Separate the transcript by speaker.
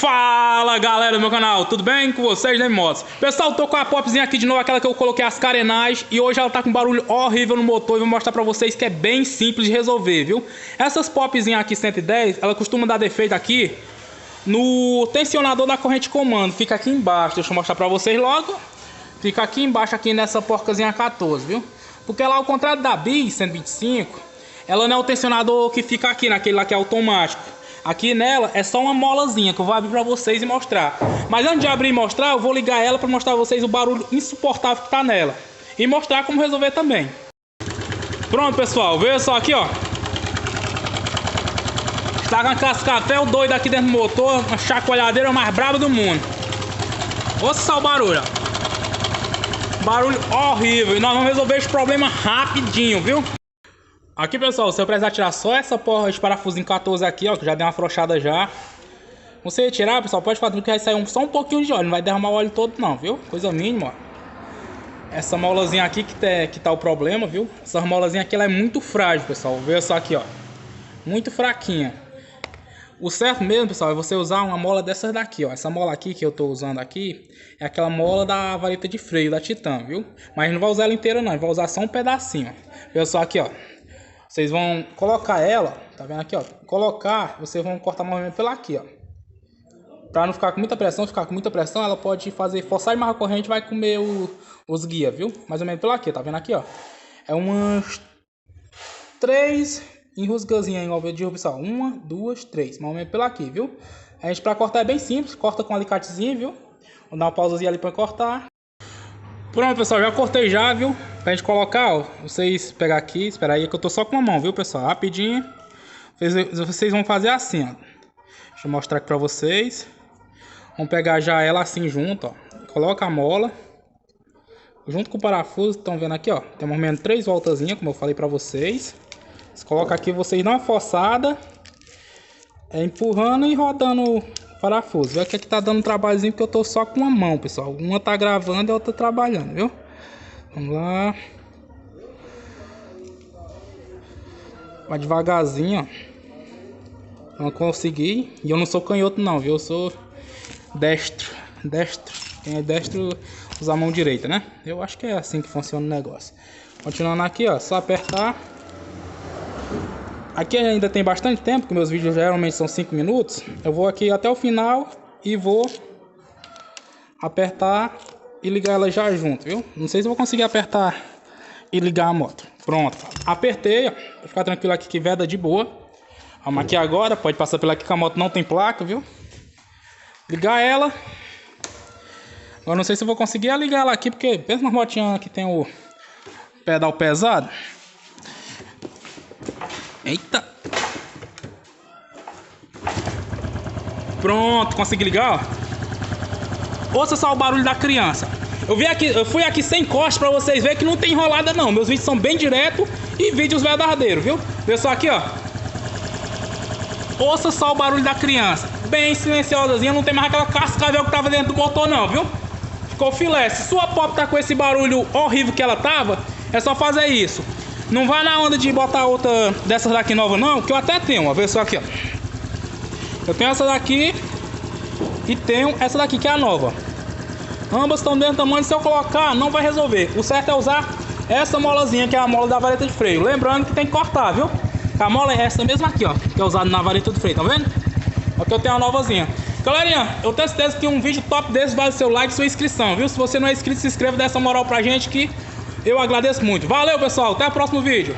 Speaker 1: Fala galera do meu canal, tudo bem com vocês, né, motos? Pessoal, tô com a popzinha aqui de novo, aquela que eu coloquei as carenagens. E hoje ela tá com um barulho horrível no motor e vou mostrar pra vocês que é bem simples de resolver, viu? Essas popzinhas aqui 110, ela costuma dar defeito aqui no tensionador da corrente de comando. Fica aqui embaixo, deixa eu mostrar pra vocês logo. Fica aqui embaixo, aqui nessa porcazinha 14, viu? Porque lá, ao contrário da Bis 125, ela não é o tensionador que fica aqui, naquele lá que é automático. Aqui nela é só uma molazinha que eu vou abrir pra vocês e mostrar. Mas antes de abrir e mostrar, eu vou ligar ela pra mostrar a vocês o barulho insuportável que tá nela. E mostrar como resolver também. Pronto, pessoal, veja só aqui, ó. Está com a cascavel doido aqui dentro do motor, uma chacoalhadeira mais braba do mundo. Ouça só o barulho, ó. Barulho horrível. E nós vamos resolver esse problema rapidinho, viu? Aqui, pessoal, se eu precisar tirar só essa porra de parafusinho 14 aqui, ó, que já deu uma afrouxada já. Você tirar, pessoal, pode fazer que vai sair só um pouquinho de óleo, não vai derramar o óleo todo não, viu? Coisa mínima, ó. Essa molazinha aqui que tá o problema, viu? Essa molazinha aqui, ela é muito frágil, pessoal. Veja só aqui, ó. Muito fraquinha. O certo mesmo, pessoal, é você usar uma mola dessas daqui, ó. Essa mola aqui que eu tô usando aqui é aquela mola da vareta de freio da Titan, viu? Mas não vai usar ela inteira não, vai usar só um pedacinho, ó. Veja só aqui, ó. Vocês vão colocar ela, tá vendo aqui, ó? Colocar, vocês vão cortar mais ou menos pela aqui, ó. Pra não ficar com muita pressão, ficar com muita pressão, ela pode forçar mais a corrente, vai comer os guias, viu? Mais ou menos pela aqui, tá vendo aqui, ó? É umas 3 enroscazinhas em de pessoal. 1, 2, 3, mais ou menos pela aqui, viu? A gente pra cortar é bem simples, corta com um alicatezinho, viu? Vou dar uma pausazinha ali pra cortar. Pronto, pessoal, já cortei já, viu? Pra gente colocar, ó, vocês pegar aqui, espera aí que eu tô só com uma mão, viu, pessoal? Rapidinho. Vocês vão fazer assim, ó. Deixa eu mostrar aqui pra vocês. Vamos pegar já ela assim junto, ó. Coloca a mola. Junto com o parafuso, estão vendo aqui, ó. Tem mais ou menos 3 voltazinhas, como eu falei pra vocês. Você coloca aqui, vocês dão uma forçada. Empurrando e rodando o parafuso. Vê que aqui tá dando um trabalhozinho porque eu tô só com uma mão, pessoal. Uma tá gravando e a outra tá trabalhando, viu? Vamos lá. Vai devagarzinho, ó. Não consegui. E eu não sou canhoto não, viu? Eu sou destro. Quem é destro usa a mão direita, né? Eu acho que é assim que funciona o negócio. Continuando aqui, ó. Só apertar. Aqui ainda tem bastante tempo, porque meus vídeos geralmente são 5 minutos. Eu vou aqui até o final e vou apertar e ligar ela já junto, viu? Não sei se eu vou conseguir apertar e ligar a moto. Pronto, apertei, ó. Vou ficar tranquilo aqui que veda de boa. Vamos aqui agora, pode passar pela aqui que a moto não tem placa, viu? Ligar ela. Agora não sei se eu vou conseguir ligar ela aqui, porque pensa nas motinhas que tem o pedal pesado. Eita. Pronto, consegui ligar, ó. Ouça só o barulho da criança. Eu fui aqui sem corte pra vocês verem que não tem enrolada não. Meus vídeos são bem direto e vídeos verdadeiros, viu? Vê só aqui, ó. Ouça só o barulho da criança. Bem silenciosazinha, não tem mais aquela cascavel que tava dentro do motor não, viu? Ficou filé. Se sua pop tá com esse barulho horrível que ela tava, é só fazer isso. Não vai na onda de botar outra dessas daqui nova não, que eu até tenho, ó. Vê só aqui, ó. Eu tenho essa daqui e tenho essa daqui que é a nova. Ambas estão do mesmo tamanho, se eu colocar não vai resolver. O certo é usar essa molazinha, que é a mola da vareta de freio. Lembrando que tem que cortar, viu? A mola é essa mesma aqui, ó, que é usada na vareta de freio, tá vendo? Aqui eu tenho a novazinha. Galerinha, eu tenho certeza que um vídeo top desse vale seu like e sua inscrição, viu? Se você não é inscrito, se inscreva, dá essa moral pra gente que eu agradeço muito. Valeu, pessoal, até o próximo vídeo.